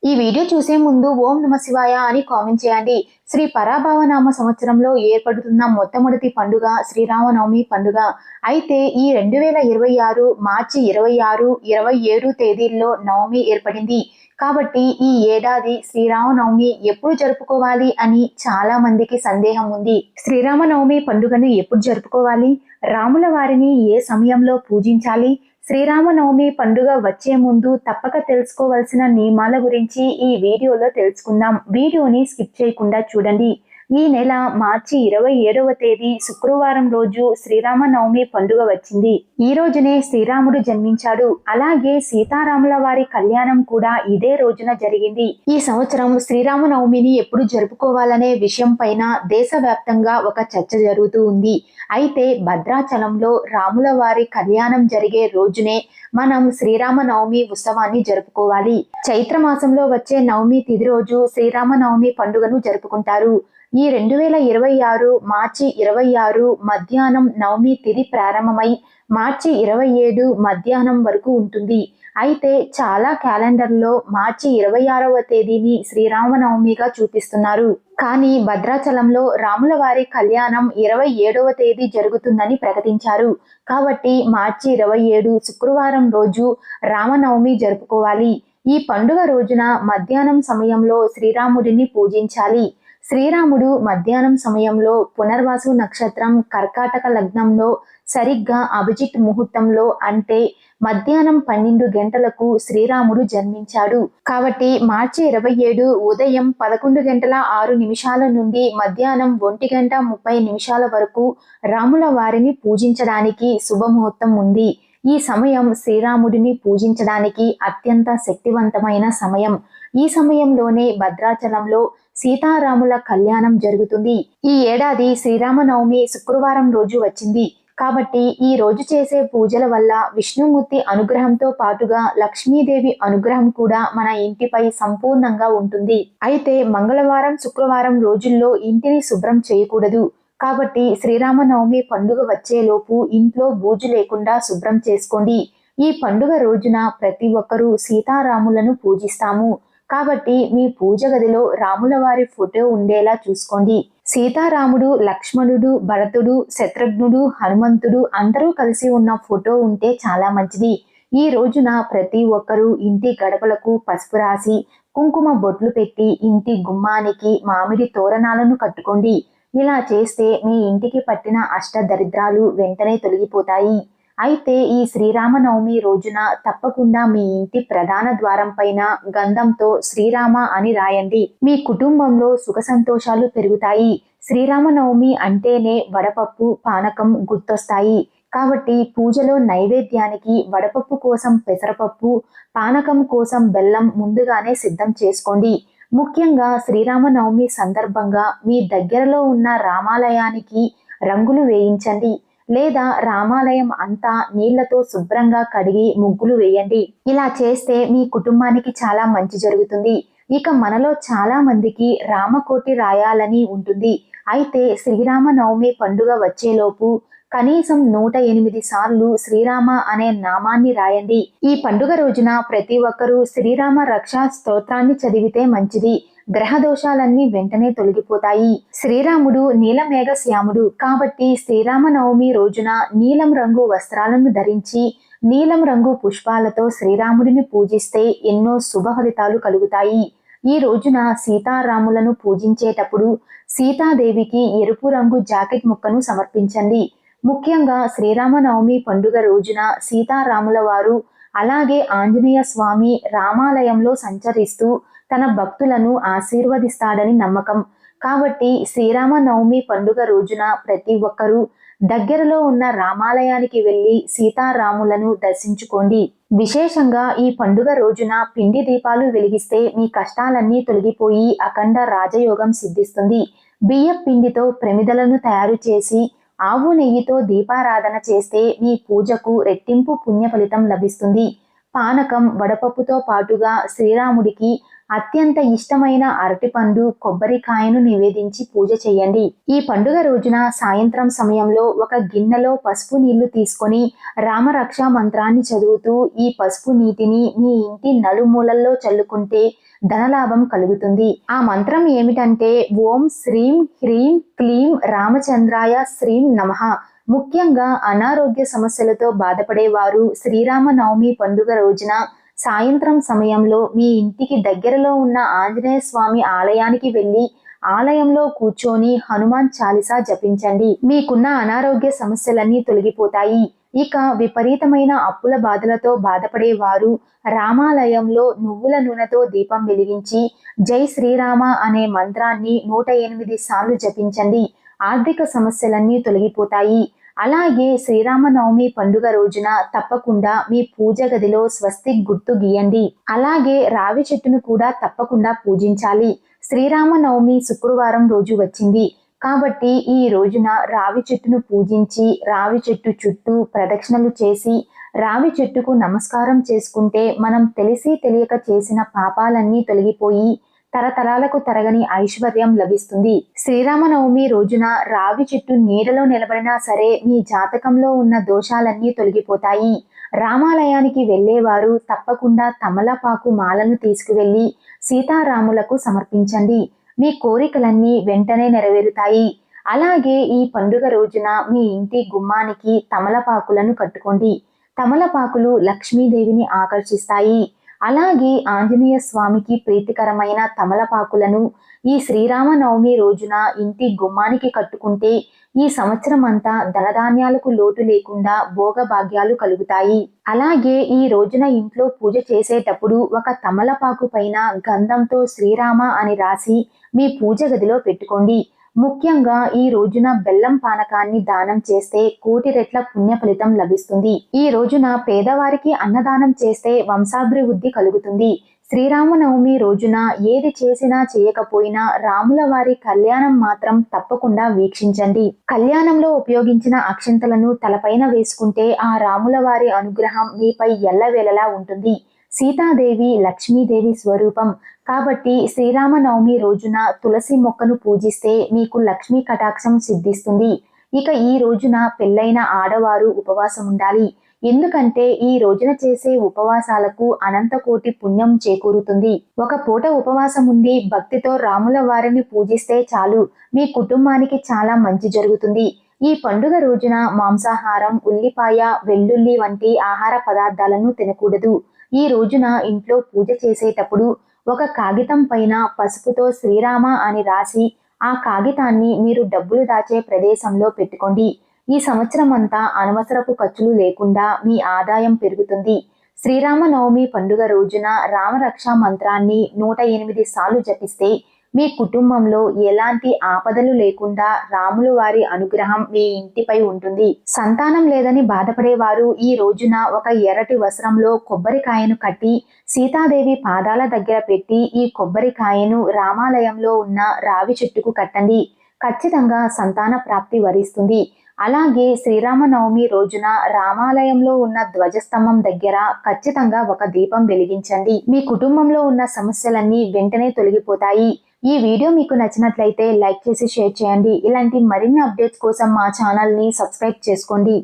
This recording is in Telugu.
ఈ వీడియో చూసే ముందు ఓం నమ శివాయ అని కామెంట్ చేయండి. శ్రీ పరాభవనామ సంవత్సరంలో ఏర్పడుతున్న మొట్టమొదటి పండుగ శ్రీరామనవమి పండుగ. అయితే ఈ 2026 మార్చి 26, 27 తేదీల్లో నవమి ఏర్పడింది. కాబట్టి ఈ ఏడాది శ్రీరామనవమి ఎప్పుడు జరుపుకోవాలి అని చాలా మందికి సందేహం ఉంది. శ్రీరామనవమి పండుగను ఎప్పుడు జరుపుకోవాలి? రాముల వారిని ఏ సమయంలో పూజించాలి? శ్రీరామనవమి పండుగ వచ్చే ముందు తప్పక తెలుసుకోవాల్సిన నియమాల గురించి ఈ వీడియోలో తెలుసుకుందాం. వీడియోని స్కిప్ చేయకుండా చూడండి. ఈ నెల మార్చి 27వ తేదీ శుక్రవారం రోజు శ్రీరామనవమి పండుగ వచ్చింది. ఈ రోజునే శ్రీరాముడు జన్మించాడు. అలాగే సీతారాముల వారి కళ్యాణం కూడా ఇదే రోజున జరిగింది. ఈ సంవత్సరం శ్రీరామనవమిని ఎప్పుడు జరుపుకోవాలనే విషయం పైన దేశవ్యాప్తంగా ఒక చర్చ జరుగుతూ ఉంది. అయితే భద్రాచలంలో రాముల వారి కళ్యాణం జరిగే రోజునే మనం శ్రీరామనవమి ఉత్సవాన్ని జరుపుకోవాలి. చైత్ర మాసంలో వచ్చే నవమి తిథి రోజు శ్రీరామనవమి పండుగను జరుపుకుంటారు. ఈ 2026 మార్చి 26 మధ్యాహ్నం నవమి తిథి ప్రారంభమై మార్చి 27 మధ్యాహ్నం వరకు ఉంటుంది. అయితే చాలా క్యాలెండర్లో మార్చి 26వ తేదీని శ్రీరామనవమిగా చూపిస్తున్నారు. కానీ భద్రాచలంలో రాముల వారి కళ్యాణం 27వ తేదీ జరుగుతుందని ప్రకటించారు. కాబట్టి మార్చి 27 శుక్రవారం రోజు రామనవమి జరుపుకోవాలి. ఈ పండుగ రోజున మధ్యాహ్నం సమయంలో శ్రీరాముడిని పూజించాలి. శ్రీరాముడు మధ్యాహ్నం సమయంలో పునర్వాసు నక్షత్రం కర్కాటక లగ్నంలో సరిగ్గా అభిజిత్ ముహూర్తంలో అంటే మధ్యాహ్నం 12 గంటలకు శ్రీరాముడు జన్మించాడు. కాబట్టి మార్చి 27 ఉదయం 11:06 నుండి మధ్యాహ్నం 1:30 వరకు రాముల వారిని పూజించడానికి శుభముహూర్తం ఉంది. ఈ సమయం శ్రీరాముడిని పూజించడానికి అత్యంత శక్తివంతమైన సమయం. ఈ సమయంలోనే భద్రాచలంలో సీతారాముల కళ్యాణం జరుగుతుంది. ఈ ఏడాది శ్రీరామనవమి శుక్రవారం రోజు వచ్చింది. కాబట్టి ఈ రోజు చేసే పూజల వల్ల విష్ణుమూర్తి అనుగ్రహంతో పాటుగా లక్ష్మీదేవి అనుగ్రహం కూడా మన ఇంటిపై సంపూర్ణంగా ఉంటుంది. అయితే మంగళవారం, శుక్రవారం రోజుల్లో ఇంటిని శుభ్రం చేయకూడదు. కాబట్టి శ్రీరామనవమి పండుగ వచ్చేలోపు ఇంట్లో బూజు లేకుండా శుభ్రం చేసుకోండి. ఈ పండుగ రోజున ప్రతి ఒక్కరూ సీతారాములను పూజిస్తాము. కాబట్టి మీ పూజ గదిలో రాముల వారి ఫోటో ఉండేలా చూసుకోండి. సీతారాముడు, లక్ష్మణుడు, భరతుడు, శత్రుఘ్నుడు, హనుమంతుడు అందరూ కలిసి ఉన్న ఫోటో ఉంటే చాలా మంచిది. ఈ రోజున ప్రతి ఒక్కరూ ఇంటి గడపలకు పసుపు రాసి కుంకుమ బొట్లు పెట్టి ఇంటి గుమ్మానికి మామిడి తోరణాలను కట్టుకోండి. ఇలా చేస్తే మీ ఇంటికి పట్టిన అష్టదరిద్రాలు వెంటనే తొలగిపోతాయి. అయితే ఈ శ్రీరామనవమి రోజున తప్పకుండా మీ ఇంటి ప్రధాన ద్వారం పైన గంధంతో శ్రీరామ అని రాయండి. మీ కుటుంబంలో సుఖ సంతోషాలు పెరుగుతాయి. శ్రీరామనవమి అంటేనే వడపప్పు, పానకం గుర్తొస్తాయి. కాబట్టి పూజలో నైవేద్యానికి వడపప్పు కోసం పెసరపప్పు, పానకం కోసం బెల్లం ముందుగానే సిద్ధం చేసుకోండి. ముఖ్యంగా శ్రీరామనవమి సందర్భంగా మీ దగ్గరలో ఉన్న రామాలయానికి రంగులు వేయించండి. లేదా రామాలయం అంతా నీళ్లతో శుభ్రంగా కడిగి ముగ్గులు వేయండి. ఇలా చేస్తే మీ కుటుంబానికి చాలా మంచి జరుగుతుంది. ఇక మనలో చాలా మందికి రామకోటి రాయాలని ఉంటుంది. అయితే శ్రీరామనవమి పండుగ వచ్చేలోపు కనీసం 108 సార్లు శ్రీరామ అనే నామాన్ని రాయండి. ఈ పండుగ రోజున ప్రతి ఒక్కరూ శ్రీరామ రక్షా స్తోత్రాన్ని చదివితే మంచిది. గ్రహ దోషాలన్నీ వెంటనే తొలగిపోతాయి. శ్రీరాముడు నీలమేఘ శ్యాముడు కాబట్టి శ్రీరామనవమి రోజున నీలం రంగు వస్త్రాలను ధరించి నీలం రంగు పుష్పాలతో శ్రీరాముడిని పూజిస్తే ఎన్నో శుభ ఫలితాలు కలుగుతాయి. ఈ రోజున సీతారాములను పూజించేటప్పుడు సీతాదేవికి ఎరుపు రంగు జాకెట్ ముక్కను సమర్పించండి. ముఖ్యంగా శ్రీరామనవమి పండుగ రోజున సీతారాముల వారు అలాగే ఆంజనేయ స్వామి రామాలయంలో సంచరిస్తూ తన భక్తులను ఆశీర్వదిస్తాడని నమ్మకం. కాబట్టి శ్రీరామనవమి పండుగ రోజున ప్రతి ఒక్కరూ దగ్గరలో ఉన్న రామాలయానికి వెళ్లి సీతారాములను దర్శించుకోండి. విశేషంగా ఈ పండుగ రోజున పిండి దీపాలు వెలిగిస్తే మీ కష్టాలన్నీ తొలగిపోయి అఖండ రాజయోగం సిద్ధిస్తుంది. బియ్య పిండితో ప్రమిదలను తయారు చేసి ఆవు నెయ్యితో దీపారాధన చేస్తే మీ పూజకు రెట్టింపు పుణ్య ఫలితం లభిస్తుంది. పానకం, వడపప్పుతో పాటుగా శ్రీరాముడికి అత్యంత ఇష్టమైన అరటిపండు, కొబ్బరికాయను నివేదించి పూజ చేయండి. ఈ పండుగ రోజున సాయంత్రం సమయంలో ఒక గిన్నెలో పసుపు నీళ్లు తీసుకొని రామరక్ష మంత్రాన్ని చదువుతూ ఈ పసుపు నీటిని మీ ఇంటి నలుమూలల్లో చల్లుకుంటే ధనలాభం కలుగుతుంది. ఆ మంత్రం ఏమిటంటే ఓం శ్రీం హ్రీం క్లీం రామచంద్రాయ శ్రీం నమః. ముఖ్యంగా అనారోగ్య సమస్యలతో బాధపడేవారు శ్రీరామనవమి పండుగ రోజున సాయంత్రం సమయంలో మీ ఇంటికి దగ్గరలో ఉన్న ఆంజనేయ స్వామి ఆలయానికి వెళ్ళి ఆలయంలో కూర్చొని హనుమాన్ చాలీసా జపించండి. మీకున్న అనారోగ్య సమస్యలన్నీ తొలగిపోతాయి. ఇక విపరీతమైన అప్పుల బాధలతో బాధపడేవారు రామాలయంలో నువ్వుల నూనెతో దీపం వెలిగించి జై శ్రీరామ అనే మంత్రాన్ని 108 సార్లు జపించండి. ఆర్థిక సమస్యలన్నీ తొలగిపోతాయి. అలాగే శ్రీరామనవమి పండుగ రోజున తప్పకుండా మీ పూజ గదిలో స్వస్తిక్ గుర్తు గీయండి. అలాగే రావి చెట్టును కూడా తప్పకుండా పూజించాలి. శ్రీరామనవమి శుక్రవారం రోజు వచ్చింది కాబట్టి ఈ రోజున రావి చెట్టును పూజించి రావి చెట్టు చుట్టూ ప్రదక్షిణలు చేసి రావి చెట్టుకు నమస్కారం చేసుకుంటే మనం తెలిసి తెలియక చేసిన పాపాలన్నీ తొలగిపోయి తరతరాలకు తరగని ఐశ్వర్యం లభిస్తుంది. శ్రీరామనవమి రోజున రావి చెట్టు నీడలో నిలబడినా సరే మీ జాతకంలో ఉన్న దోషాలన్నీ తొలగిపోతాయి. రామాలయానికి వెళ్ళేవారు తప్పకుండా తమలపాకు మాలను తీసుకువెళ్ళి సీతారాములకు సమర్పించండి. మీ కోరికలన్నీ వెంటనే నెరవేరుతాయి. అలాగే ఈ పండుగ రోజున మీ ఇంటి గుమ్మానికి తమలపాకులను కట్టుకోండి. తమలపాకులు లక్ష్మీదేవిని ఆకర్షిస్తాయి. అలాగే ఆంజనేయ స్వామికి ప్రీతికరమైన తమలపాకులను ఈ శ్రీరామనవమి రోజున ఇంటి గుమ్మానికి కట్టుకుంటే ఈ సంవత్సరం అంతా ధనధాన్యాలకు లోటు లేకుండా భోగభాగ్యాలు కలుగుతాయి. అలాగే ఈ రోజున ఇంట్లో పూజ చేసేటప్పుడు ఒక తమలపాకు పైన గంధంతో శ్రీరామ అని రాసి మీ పూజ గదిలో పెట్టుకోండి. ముఖ్యంగా ఈ రోజున బెల్లం పానకాన్ని దానం చేస్తే 1,000,000 రెట్ల పుణ్య ఫలితం లభిస్తుంది. ఈ రోజున పేదవారికి అన్నదానం చేస్తే వంశాభివృద్ధి కలుగుతుంది. శ్రీరామనవమి రోజున ఏది చేసినా చేయకపోయినా రాముల వారి కళ్యాణం మాత్రం తప్పకుండా వీక్షించండి. కళ్యాణంలో ఉపయోగించిన అక్షంతలను తలపైన వేసుకుంటే ఆ రాముల వారి అనుగ్రహం మీపై ఎల్లవేళలా ఉంటుంది. సీతాదేవి లక్ష్మీదేవి స్వరూపం కాబట్టి శ్రీరామనవమి రోజున తులసి మొక్కను పూజిస్తే మీకు లక్ష్మీ కటాక్షం సిద్ధిస్తుంది. ఇక ఈ రోజున పెళ్ళైన ఆడవారు ఉపవాసం ఉండాలి. ఎందుకంటే ఈ రోజున చేసే ఉపవాసాలకు అనంతకోటి పుణ్యం చేకూరుతుంది. ఒక పూట ఉపవాసం ఉండి భక్తితో రాముల వారిని పూజిస్తే చాలు మీ కుటుంబానికి చాలా మంచి జరుగుతుంది. ఈ పండుగ రోజున మాంసాహారం, ఉల్లిపాయ, వెల్లుల్లి వంటి ఆహార పదార్థాలను తినకూడదు. ఈ రోజున ఇంట్లో పూజ చేసేటప్పుడు ఒక కాగితం పైన పసుపుతో శ్రీరామ అని రాసి ఆ కాగితాన్ని మీరు డబ్బులు దాచే ప్రదేశంలో పెట్టుకోండి. ఈ సంవత్సరం అంతా అనవసరపు ఖర్చులు లేకుండా మీ ఆదాయం పెరుగుతుంది. శ్రీరామనవమి పండుగ రోజున రామరక్షా మంత్రాన్ని 108 సార్లు జపిస్తే మీ కుటుంబంలో ఎలాంటి ఆపదలు లేకుండా రాముల వారి అనుగ్రహం మీ ఇంటిపై ఉంటుంది. సంతానం లేదని బాధపడేవారు ఈ రోజున ఒక ఎర్రటి వస్త్రంలో కొబ్బరికాయను కట్టి సీతాదేవి పాదాల దగ్గర పెట్టి ఈ కొబ్బరికాయను రామాలయంలో ఉన్న రావి చెట్టుకు కట్టండి. ఖచ్చితంగా సంతాన ప్రాప్తి వరిస్తుంది. అలాగే శ్రీరామనవమి రోజున రామాలయంలో ఉన్న ధ్వజస్తంభం దగ్గర ఖచ్చితంగా ఒక దీపం వెలిగించండి. మీ కుటుంబంలో ఉన్న సమస్యలన్నీ వెంటనే తొలగిపోతాయి. ఈ వీడియో మీకు నచ్చినట్లయితే లైక్ చేసి షేర్ చేయండి. ఇలాంటి మరిన్ని అప్డేట్స్ కోసం మా ఛానల్ని సబ్స్క్రైబ్ చేసుకోండి.